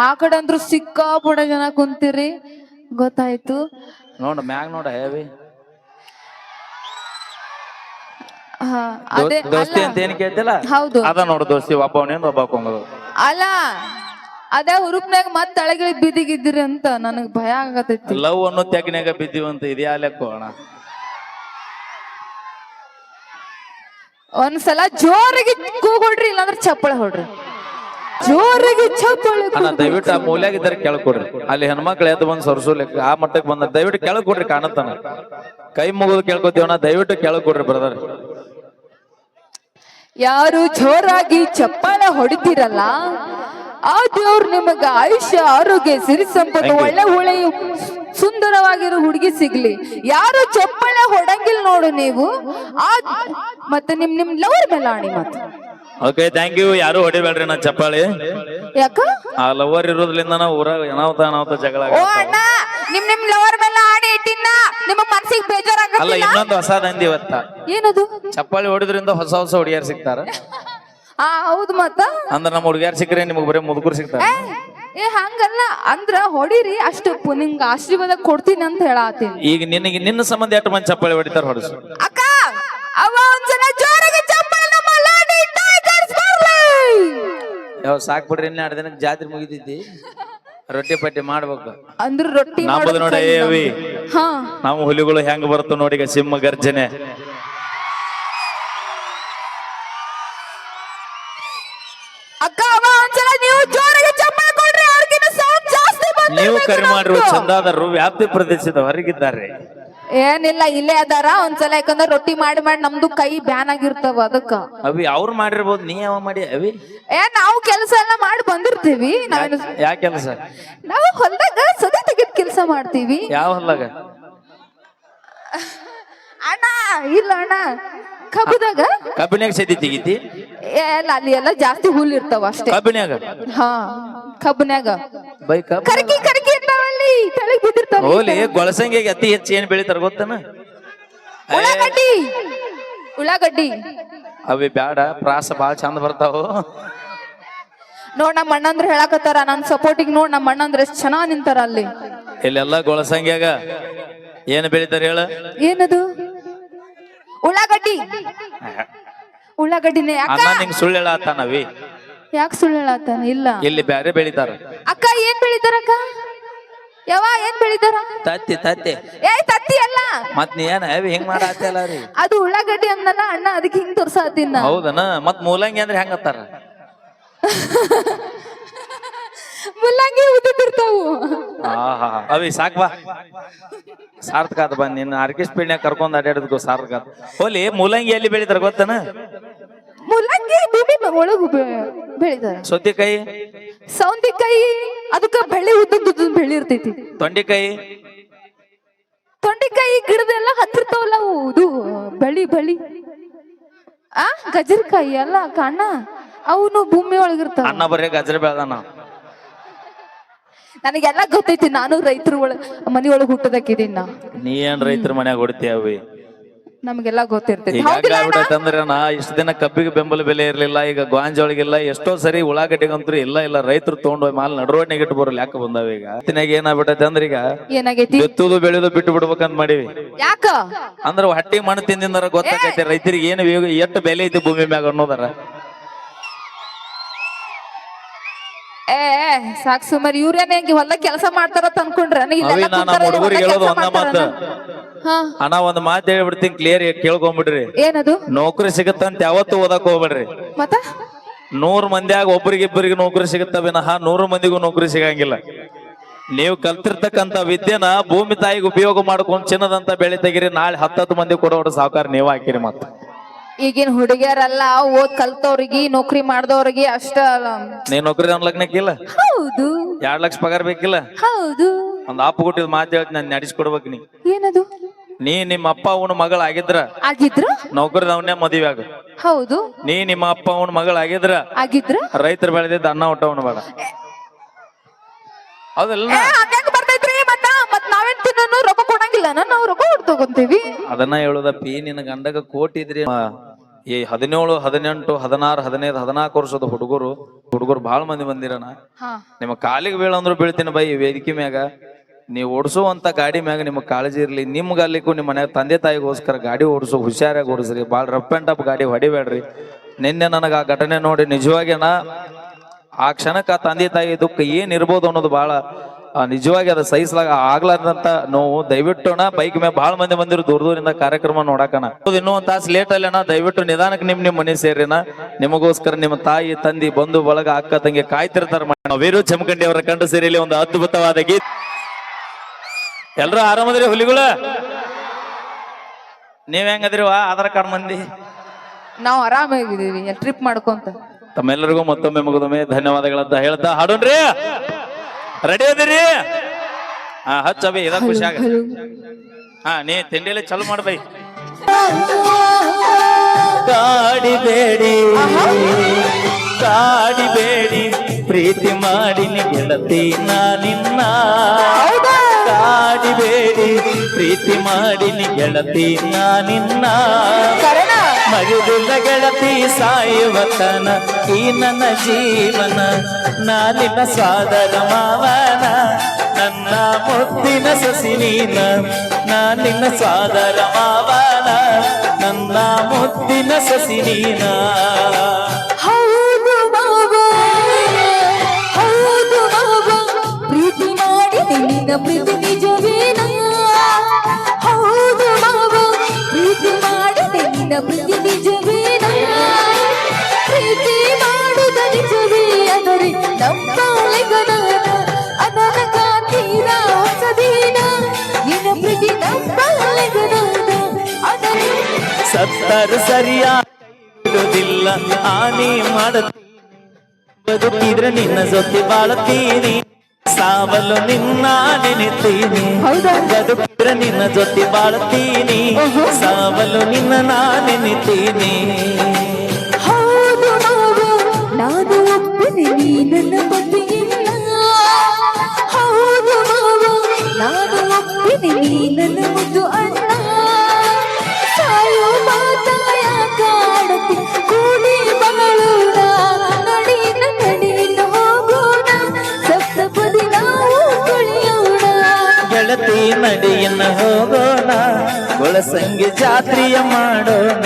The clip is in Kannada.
ಆ ಕಡೆ ಅಂದ್ರು ಸಿಕ್ಕಾಪಟ್ಟೆ ಜನ ಕುಂತೀರಿ ಗೊತ್ತಾಯ್ತು. ನೋಡ ಮ್ಯಾಗ ನೋಡ ಹೇವಿ ಅದೇ ದೋಸ್ತಿ ಅಂತ ಏನ್ ಕೇಳ್ತಿಲ್ಲ. ಹೌದು ಅದ ನೋಡು ದೋಸ್ತಿ ಒಬ್ಬವನೇನು ಒಬ್ಬ ಕೊಂಗದು ಅಲ್ಲ ಅದೇ ಹುರುಪ್ನಾಗ ಮತ್ ತಳಗಿಳಿ ಬಿದ್ದಿಗಿದ್ದಿರಿ ಅಂತ ನನಗ್ ಭಯ ಆಗತೈತಿ. ಲವ್ ಅನ್ನೋ ತೆಗ್ನ್ಯಾಗ ಬಿದ್ದೀವಂತ ಇದ್ಯಾ ಲೆಕ್ಕ ಅಣ್ಣ. ಒಂದ್ಸಲ ಜೋರಾಗಿ ಕೂಗೊಡ್ರಿ ಇಲ್ಲಾಂದ್ರೆ ಚಪ್ಪಳೆ ಹೊಡ್ರಿ. ಜೋರಾಗಿ ಚಪ್ಪಳೆ ಅಣ್ಣ ದಯವಿಟ್ಟು ಆ ಮೂಲ್ಯಾಗಿದ್ದಾರೆ ಕೆಳಕೊಡ್ರಿ. ಅಲ್ಲಿ ಹೆಣ್ಮಕ್ಳು ಎದ್ದು ಬಂದ್ ಸರ್ಸು ಲೆಕ್ಕ ಆ ಮಟ್ಟಕ್ಕೆ ಬಂದ ದಯವಿಟ್ಟು ಕೆಳಕೊಡ್ರಿ. ಕಾಣತ್ತಾನ ಕೈ ಮುಗಿದು ಕೇಳ್ಕೊತೀವಣ್ಣ ದಯವಿಟ್ಟು ಕೆಳಕೊಡ್ರಿ ಬ್ರದರ್. ಯಾರು ಜೋರಾಗಿ ಚಪ್ಪಾಳೆ ಹೊಡಿತೀರಲ್ಲ ಆ ದೇವ್ರು ನಿಮಗ ಆಯುಷ್ಯ ಆರೋಗ್ಯ ಸಿರಿ ಸಂಪತ್ತು ಒಳ್ಳೆ ಒಳ್ಳೆಯ ಸುಂದರವಾಗಿರೋ ಹುಡುಗಿ ಸಿಗ್ಲಿ. ಯಾರು ಚಪ್ಪಾಳೆ ಹೊಡಂಗಿಲ್ಲ ನೋಡು ನೀವು ಆ ಮತ್ತೆ ನಿಮ್ ಲವರ್ ಮೇಲೆ ಆಣಿ ಮತ್ತೆ. Okay thank you. ಯಾರು ಹೊಡಿಬೇಡ್ರಿ ನಾ ಚಪ್ಪಾಳಿ. ಯಾಕ ಆ ಲವರ್ ಇರೋದ್ರಿಂದ ನಾವು ಊರಾಗ ಏನಾವತ ಜಗಳ ಓ ಅಣ್ಣ ನಿಮ್ ಲವರ್ ಮೇಲೆ ಆಣಿ ಇಟ್ಟಿನ ನಿಮ್ಮ ಮನಸ್ಸಿಗೆ ಬೇಜಾರಾಗಲ್ಲ. ಅಲ್ಲ ಇನ್ನೊಂದು ಹೊಸ ದಂಧಿ ಇವತ್ತ. ಏನದು? ಚಪ್ಪಾಳಿ ಹೊಡಿದ್ರಿಂದ ಹೊಸ ಹೊಸ ಹುಡುಗಿಯರ್ ಸಿಗ್ತಾರ. ಹೌದು ಮತ್ತ ಅಂದ್ರ ನಮ್ಮ ಹುಡುಗಿಯರ್ ಸಿಕ್ಕರೆ ನಿಮಗ್ ಬರೀ ಮುದುಕರು ಸಿಗ್ತಾರ. ಏ ಹಂಗಲ್ಲ ಅಂದ್ರ ಹೊಡಿರಿ ಅಷ್ಟು ನಿಂಗ ಆಶೀರ್ವಾದ ಕೊಡ್ತೀನಿ ಅಂತ ಹೇಳಾತೀನಿ. ಈಗ ನಿನಗೆ ನಿನ್ನ ಸಂಬಂಧ ಎಷ್ಟು ಮಂದಿ ಚಪ್ಪಾಳಿ ಹೊಡಿತಾರ ಹೊಡಿಸು. ಅಕ್ಕ ಅವ ಒಂದ್ಸಲ ಜೋರಾಗಿ ಚಪ್ಪಾಳೆ ನಮ್ಮ ಲಾಡಿ ಟೈಗರ್ಸ್ ಬರ್ಲಿ. ಯಾವ ಸಾಕ್ ಬಿಡ್ರಿ. ಇನ್ನ 2 ದಿನಕ್ಕೆ ಜಾತ್ರೆ ಮುಗಿತೈತಿ. ರೊಟ್ಟಿ ಪಟ್ಟಿ ಮಾಡ್ಬೇಕು ಅಂದ್ರ ರೊಟ್ಟಿ ನಮ್ಮದು ನೋಡಿ. ಅವಿ ಹಾ ನಾವು ಹುಲಿಗಳು ಹೆಂಗ್ ಬರ್ತಾವ ನೋಡಿ. ಈಗ ಸಿಂಹ ಗರ್ಜನೆ. ಅಕ್ಕ ಅವ ಒಂದ್ಸಲ ನೀವು ಜೋರಾಗಿ ಚಪ್ಪಾಳೆ ಕೊಡ್ರಿ. ಅವ್ರಿಗಿನ್ನ ಸೌಂಡ್ ಜಾಸ್ತಿ ಬಂದ್ರೆ ನೀವು ಕರೆ ಮಾಡಿರುವ ಚಂದಾದರು ವ್ಯಾಪ್ತಿ ಪ್ರದೇಶದ ಹೊರಗಿದ್ದಾರೆ. ಏನಿಲ್ಲ ಇಲ್ಲೇ ಅದಾರ. ಒಂದ್ಸಲ ಯಾಕಂದ್ರೆ ರೊಟ್ಟಿ ಮಾಡಿ ಮಾಡಿ ನಮ್ದು ಕೈ ಬ್ಯಾನ್ ಆಗಿರ್ತಾವ ಅದಕ್ಕ. ಅವಿ ಅವ್ರು ಮಾಡಿರ್ಬೋದು. ನೀ ಯಾವ ಮಾಡಿ ಅವಿ? ನಾವು ಕೆಲಸ ಎಲ್ಲ ಮಾಡಿ ಬಂದಿರ್ತೀವಿ. ಯಾವ ಕೆಲಸ? ನಾವು ಹೊಲದಾಗ ಸದಿ ತೆಗಿದ್ ಕೆಲಸ ಮಾಡ್ತೀವಿ. ಯಾವ ಹೊಲ್ದಾಗ? ಅಣ್ಣ ಇಲ್ಲ ಅಣ್ಣ ಕಬ್ಬದಾಗ. ಕಬ್ಬಿನ್ಯಾಗ ಸದಿ ತೆಗಿತಿ? ಎಲ್ಲ ಅಲ್ಲಿ ಎಲ್ಲ ಜಾಸ್ತಿ ಹುಲ್ ಇರ್ತಾವ ಅಷ್ಟೇ. ಕಬ್ಬಿನ್ಯಾಗ? ಹಾ ಕಬ್ಬನ್ಯಾಗ ಬೈ ಕಬ್ಬ ಕರಕಿ ಕರಕಿ ಇರ್ತಾವಲ್ಲಿ ಕೆಳಗ್ ಬಿದ್ದಿರ್ತಾವ. ಹೋಲಿ ಗೊಳಸಂಗಿಗೆ ಅತಿ ಹೆಚ್ಚು ಏನ್ ಬೆಳಿತಾರ ಗೊತ್ತನ? ಉಳ್ಳಾಗಡ್ಡಿ. ಉಳ್ಳಾಗಡ್ಡಿ ಅವಿ ಬ್ಯಾಡ. ಪ್ರಾಸ ಬಾಳ ಚಂದ ಬರ್ತಾವ. ನೋಡ್ ನಮ್ಮ ಅಣ್ಣಂದ್ರ ಹೇಳಕತ್ತಾರ ನನ್ ಸಪೋರ್ಟಿಗೆ. ನೋಡ್ ನಮ್ಮ ಅಣ್ಣಂದ್ರ ಎಷ್ಟ್ ಚೆನ್ನಾಗ್ ನಿಂತಾರ ಅಲ್ಲಿ. ಇಲ್ಲೆಲ್ಲ ಗೊಳಸಂಗ್ಯಾಗ ಏನ್ ಬೆಳಿತಾರ ಹೇಳ? ಏನದು? ಉಳ್ಳಾಗಡ್ಡಿ. ಉಳ್ಳಾಗಡ್ಡಿನೇ. ಅಣ್ಣ ನಿಂಗ್ ಸುಳ್ಳು ಹೇಳತ್ತಾನವಿ. ಯಾಕೆ ಸುಳ್ಳು ಹೇಳತ್ತಾನ? ಇಲ್ಲ ಇಲ್ಲಿ ಬ್ಯಾರೆ ಬೆಳಿತಾರ. ಅಕ್ಕ ಏನ್ ಬೆಳಿತಾರ ಅಕ್ಕ? ಯಾವ ಏನ್ ಬೆಳಿತಾರ? ತತ್ತಿ ತತ್ತಿ. ಏ ತತ್ತಿ ಅಲ್ಲ. ಮತ್ ನೀ ಏನ ಅವಿ ಹಿಂಗ್ ಮಾಡತ್ತಲ್ಲ ರೀ? ಅದು ಉಳ್ಳಾಗಡ್ಡಿ ಅಂದಲ್ಲ ಅಣ್ಣ ಅದಕ್ಕೆ ಹಿಂಗ್ ತೋರ್ಸಾತಿನ. ಹೌದನ? ಮತ್ ಮೂಲಂಗಿ ಅಂದ್ರೆ ಹೆಂಗತ್ತಾರ? ಮುಲ್ಲಂಗಿ ಉದ್ದಿರ್ತಾವು. ಅವಿ ಸಾಕ್ ಬಾ. ಸಾರ್ಥಕ ಆತ ಬಂದ್ ನಿನ್ನ ಆರ್ಕೆಸ್ಟ್ರಾ ಕರ್ಕೊಂಡ್ ಅಡ್ಯಾಡದ್ಕೋ ಸಾರ್ಥಕ ಆತ. ಹೋಲಿ ಮೂಲಂಗಿ ಎಲ್ಲಿ ಬೆಳಿತಾರ ಗೊತ್ತನ? ಮುಲ್ಲಂಗಿ ಭೂಮಿ ಒಳಗು ಬೆಳಿತಾರ. ಸೌತೆಕಾಯಿ? ಸೌಂತಿಕಾಯಿ ಅದಕ್ಕ ಬೆಳ್ಳಿ ಉದ್ದ ಬೆಳ್ಳಿ ಇರ್ತೈತಿ. ತೊಂಡಿಕಾಯಿ? ತೊಂಡಿಕಾಯಿ ಗಿಡದೆಲ್ಲ ಹತ್ತಿರ್ತಾವಲ್ಲ ಅವು ಇದು ಬಳಿ ಬಳಿ. ಗಜರ್ಕಾಯಿ ಅಲ್ಲ ಕಣ್ಣ ಅವನು ಭೂಮಿ ಒಳಗಿರ್ತಾವ. ಅಣ್ಣ ಬರೀ ಗಜರ ಬೆಳ್ದಾನ. ನನಗೆಲ್ಲ ಗೊತ್ತೈತಿ. ನಾನು ರೈತರ ಮನಿ ಒಳಗ್ ಹುಟ್ಟದಕ್ಕಿದೀನಿ ನಾ. ನೀ ಏನ್ ರೈತರ ಮನ್ಯಾಗ ಹೊಡಿತೀಯ ಅವಿ? ನಮ್ಗೆಲ್ಲ ಗೊತ್ತಿರ್ತೈತಿ. ಆಗ್ಬಿಟ್ಟೈತಂದ್ರೆ ನಾ ಇಷ್ಟ ದಿನ ಕಬ್ಬಿಗೆ ಬೆಂಬಲ ಬೆಲೆ ಇರ್ಲಿಲ್ಲ. ಈಗ ಗಾಂಜೋಳಿಗಿಲ್ಲ. ಎಷ್ಟೋ ಸರಿ ಉಳ್ಳಾಗಡ್ಡಿಗಂತೂ ಇಲ್ಲ ರೈತರು ತಗೊಂಡ್ ಮಾಲ್ ನಡುವಣ್ಣಿಗೆ ಇಟ್ಟು ಬರಲ್ಲ. ಯಾಕೆ ಬಂದಾವ ಈಗ? ತಿನ್ನಾಗ ಏನಾಗ್ಬಿಟ್ಟೈತೆ ಅಂದ್ರೆ ಈಗ ಏನಾಗೈತಿ? ಬೆತ್ತುದು ಬೆಳೆದು ಬಿಟ್ಟು ಬಿಡ್ಬೇಕಂತ ಮಾಡಿವಿ. ಯಾಕ ಅಂದ್ರ ಹಟ್ಟಿ ಮಣ್ಣು ತಿಂದಿಂದಾರ ಗೊತ್ತಾಗೈತೆ ರೈತರಿಗೆ ಏನು ಎಷ್ಟು ಬೆಲೆ ಐತಿ ಭೂಮಿ ಮ್ಯಾಗ ಅನ್ನೋದಾರ. ಸಾಕ್ ಸುಮಾರು ಇವ್ರೇನ ಹೊಲ ಕೆಲಸ ಮಾಡ್ತಾರ ಅನ್ಕೊಂಡ್ರೆ ಹುಡುಗರಿಗೆ ಹೇಳೋದು ಒಂದ ಮಾತ. ಅಣ್ಣ ಒಂದ್ ಮಾತು ಹೇಳ್ಬಿಡ್ತೀನಿ ಕ್ಲಿಯರ್ ಕೇಳ್ಕೊಂಡ್ಬಿಡ್ರಿ. ಏನದು? ನೌಕರಿ ಸಿಗತ್ತಂತ ಯಾವತ್ತು ಓದಕ್ ಹೋಗ್ಬೇಡ್ರಿ. ಮತ್ತ 100 ಮಂದಿಯಾಗ ಒಬ್ಬರಿಗಿಬ್ಬರಿಗೆ ನೌಕರಿ ಸಿಗುತ್ತ ವಿನಃ 100 ಮಂದಿಗೂ ನೌಕರಿ ಸಿಗಂಗಿಲ್ಲ. ನೀವು ಕಲ್ತಿರ್ತಕ್ಕಂತ ವಿದ್ಯೆನ ಭೂಮಿ ತಾಯಿಗೆ ಉಪಯೋಗ ಮಾಡ್ಕೊಂಡ್ ಚಿನ್ನದಂತ ಬೆಳೆ ತೆಗಿರಿ. ನಾಳೆ 10 ಮಂದಿ ಕೊಡೋರು ಸಾವುಕಾರ ನೀವ್ ಹಾಕಿರಿ. ಮತ್ತ ಈಗಿನ ಹುಡುಗಿಯರಲ್ಲ ಓದ್ ಕಲ್ತವ್ರಿಗೆ ನೌಕರಿ ಮಾಡ್ದವ್ರಿಗೆ ಅಷ್ಟ. ನೀ ನೌಕರಿ ಲಗ್ನಕ್ಕಿಲ್ಲ? ಹೌದು. 2 ಲಕ್ಷ ಪಗಾರ ಬೇಕಿಲ್ಲ? ಹೌದು. ಒಂದ್ ಆಪ್ ಕೊಟ್ಟಿದ್ ಮಾತು ಹೇಳ್ತೀನಿ ನಾನು ನಡೆಸ್ಕೊಡ್ಬೇಕು. ನೀ ಏನದು? ನೀ ನಿಮ್ಮ ಅಪ್ಪ ಅವನ ಮಗಳಾಗಿದ್ರ ನೌಕರಿದವನ್ನೇ ಮದುವೆ ಆಗ. ಹೌದು. ನೀ ನಿಮ್ಮ ಅಪ್ಪ ಅವನ ಮಗಳಾಗಿದ್ರ ರೈತರ ಬೆಳೆದಿದ್ದ ಅನ್ನ ಊಟ ಉಣ ಬೇಡ. ಹೌದಲ್ಲ? ರೊಕ್ಕ ಕೊಡಂಗಿಲ್ಲ ನಾವು ರೊಕ್ಕ ತಗೊಂತೀವಿ. ಅದನ್ನ ಹೇಳುದಪ್ಪಿ. ನಿನ್ನ ಗಂಡಗ ಕೋಟಿ ಇದ್ರಿ. ಈ 17, 18, 16, 15, 14 ವರ್ಷದ ಹುಡುಗರು ಹುಡುಗರು ಬಹಳ ಮಂದಿ ಬಂದಿರಣ ಹಾ ನಿಮ್ಮ ಕಾಲಿಗೆ ಬೀಳಂದ್ರು ಬೀಳ್ತೀನಿ ಬೈ ಈ ವೇದಿಕೆ ಮ್ಯಾಗ. ನೀವು ಓಡಿಸುವಂತ ಗಾಡಿ ಮ್ಯಾಗ ನಿಮ್ಗೆ ಕಾಳಜಿ ಇರ್ಲಿ. ನಿಮ್ಗೆ ಅಲ್ಲಿಗೂ ನಿಮ್ಮ ಮನ್ಯಾಗ ತಂದೆ ತಾಯಿಗೋಸ್ಕರ ಗಾಡಿ ಓಡಿಸು, ಹುಷಾರಾಗಿ ಓಡಿಸ್ರಿ. ಭಾಳ ರಫ್ ಅಂಡ್ ಟಫ್ ಗಾಡಿ ಹೊಡಿಬೇಡ್ರಿ. ನಿನ್ನೆ ನನಗೆ ಆ ಘಟನೆ ನೋಡಿ ನಿಜವಾಗಿನ ಆ ಕ್ಷಣಕ್ಕೆ ಆ ತಂದೆ ತಾಯಿ ದುಃಖ ಏನ್ ಇರ್ಬೋದು ಅನ್ನೋದು ಬಹಳ ನಿಜವಾಗಿ ಅದು ಸಹಿಸಲಾಗ ಆಗ್ಲಾರ್ದಂತ ನೋವು. ದಯವಿಟ್ಟು ಬೈಕ್ ಮೇಲೆ ಬಹಳ ಮಂದಿ ಬಂದಿರು ದೂರ ದೂರಿಂದ ಕಾರ್ಯಕ್ರಮ ನೋಡಕಣ. ಇನ್ನೂ ಒಂದ್ ತಾಸು ಲೇಟ್ ಅಲ್ಲೇನ, ದಯವಿಟ್ಟು ನಿಧಾನಕ್ಕೆ ನಿಮ್ ಮನೆ ಸೇರಿನ. ನಿಮಗೋಸ್ಕರ ನಿಮ್ಮ ತಾಯಿ ತಂದಿ ಬಂಧು ಬಳಗ ಅಕ್ಕ ತಂಗಿ ಕಾಯ್ತಿರ್ತಾರ. ವೀರು ಚಮಕಂಡಿ ಅವರ ಕಂಡು ಸೇರಿಯಲ್ಲಿ ಒಂದು ಅದ್ಭುತವಾದ ಗೀತೆ. ಎಲ್ರು ಆರಾಮದ್ರಿ ಹುಲಿಗಳ? ನೀವ್ ಹೆಂಗದ್ರಿ ಆಧಾರ್ ಕಾರ್ಡ್ ಮಂದಿ? ನಾವು ಆರಾಮಾಗಿದ್ದೀವಿ ಟ್ರಿಪ್ ಮಾಡ್ಕೊಂತ. ತಮ್ಮೆಲ್ಲರಿಗೂ ಮತ್ತೊಮ್ಮೆ ಮುಗಿದೊಮ್ಮೆ ಧನ್ಯವಾದಗಳಂತ ಹೇಳ್ತಾ ಹಾಡೋಣ್ರಿ. ರೆಡಿ ಅದಿರಿ? ಹಾ ಹಚ್ಚಬಿ ಇದ ಖುಷಿ ಆಗ. ಹಾ ನೀ ತಿಂಡಿಯಲ್ಲಿ ಚಲೋ ಮಾಡ್ಬೈ. ಕಾಡಿಬೇಡಿ ಕಾಡಿಬೇಡಿ ಪ್ರೀತಿ ಮಾಡಿನಿ ಗೆಳತಿ ನಾ ನಿನ್ನ. ಕಾಡಿಬೇಡಿ ಪ್ರೀತಿ ಮಾಡಿನಿ ಗೆಳತಿ ನಾ ನಿನ್ನ. ಮಗುದಿಲ್ಲ ಗೆಳತಿ ಸಾಯುವತನ ಈ ನನ್ನ ಜೀವನ. ನಾನಿನ್ನ ಸಾದರ ಮಾವನ ನನ್ನ ಮುದ್ದಿನ ಸಸಿ ನೀನ. ನಾನಿನ್ನ ಸಾದರ ಮಾವನ ನನ್ನ ಮುದ್ದಿನ ಸಸಿ ನೀನ. ಹೌದು ಮಾವ, ಹೌದು ಮಾವ, ಪ್ರೀತಿ ಮಾಡಿ ನಿನ್ನ ಪ್ರೀತಿ ನಿಜವೇನ? ಹೌದು ಮಾವ, ಪ್ರೀತಿ ಮಾಡಿ ನಿನ್ನ ಪ್ರೀತಿ ನಿಜವೇನ? ಪ್ರೀತಿ ಮಾಡುದ ನಿಜವೇ ಆದರೆ ನಂಬಲೆಗದ ಅದನ ಕಾಂತೀರ ಹೊಸದೇನ? ನಿನ್ನ ಪ್ರೀತಿ ನಂಬಲೆಗದ ಅದರ ಸತ್ತರು ಸರಿಯಾಗುವುದಿಲ್ಲ ಹಾನಿ ಮಾಡುತ್ತೀನಿ. ಬದುಕಿದ್ರೆ ನಿನ್ನ ಜೊತೆ ಬಾಳುತ್ತೀನಿ, ಸಾವಲು ನಿನ್ನ ನೆನೆತೀನಿ. ಬದುಕಿದ್ರೆ ನಿನ್ನ ಜೊತೆ ಬಾಳುತ್ತೀನಿ, ಸಾವಲು ನಿನ್ನ ನಾ ನೆನೆತೀನಿ. ಹೌದು ಮಾವ, ನಾನು ಒಪ್ಪನೆ ನೀ ನನ್ನ ಮದುವೆಯಿಲ್ಲ. ಹೌದು ಮಾವ, ನಾನು ಒಪ್ಪನೆ ನೀ ನನ್ನ ಮುದ್ದು ಅಣ್ಣ. ಸಾಯೋ ಮಾತಾಯ ಕಾಡತಿ ಕೂಡಿ ಬಾಳೋಣ, ನಡಿನ ನಡಿನ ಹೋಗೋಣ, ಸಪ್ತಪದಿ ನಾವು ಕುಳಿಯೋಣ. ಗೆಳತಿ ನಡಿಯನ್ನ ಹೋಗೋಣ, ಒಳಸಂಗಿ ಜಾತ್ರೆಯ ಮಾಡೋಣ.